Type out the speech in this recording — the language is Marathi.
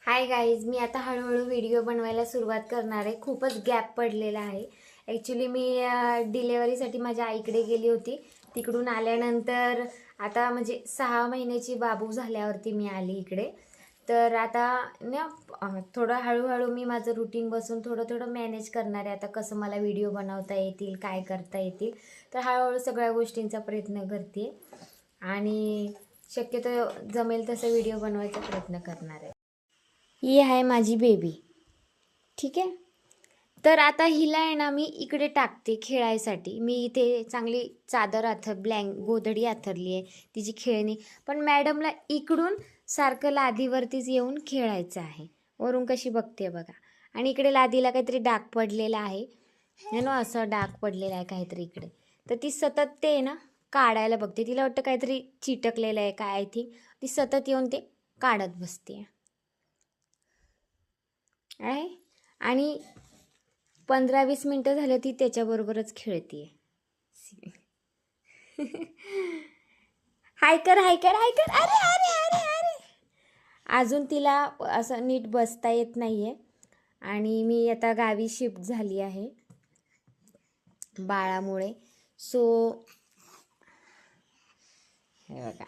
हाय गाईज, मी आता हळूहळू व्हिडिओ बनवायला सुरुवात करणार आहे. खूपच गॅप पडलेला आहे. ॲक्च्युली मी डिलेवरीसाठी माझ्या आईकडे गेली होती. तिकडून आल्यानंतर आता म्हणजे 6 महिन्याची बाबू झाल्यावरती मी आली इकडे. तर आता ना थोडं हळूहळू मी माझं रुटीन बसून थोडं थोडं मॅनेज करणार आहे. आता कसं मला व्हिडिओ बनवता येतील, काय करता येतील, तर हळूहळू सगळ्या गोष्टींचा प्रयत्न करते आणि शक्यतो जमेल तसं व्हिडिओ बनवायचा प्रयत्न करणार आहे. ही आहे माझी बेबी. ठीक आहे. तर आता हिला आहे ना मी इकडे टाकते खेळायसाठी. मी इथे चांगली चादर गोधडी आथरली आहे, तिची खेळणी. पण मॅडमला इकडून सारखं लादीवरतीच येऊन खेळायचं आहे. वरून कशी बघते बघा. आणि इकडे लादीला काहीतरी डाग पडलेला आहे ना, असं डाग पडलेला आहे काहीतरी इकडे. तर ती सतत ते ना काढायला बघते. तिला वाटतं काहीतरी चिटकलेलं आहे काय, आय थिंक. ती सतत येऊन ते काढत बसते आहे. आणि 15-20 मिनटं झालं ती त्याच्याबरोबरच खेळते. हाय कर हाय कर हाय कर. अरे अरे अरे अरे. अजून तिला असं नीट बसता येत नाहीये. आणि मी आता गावी शिफ्ट झाली आहे बाळामुळे. सो हे बघा,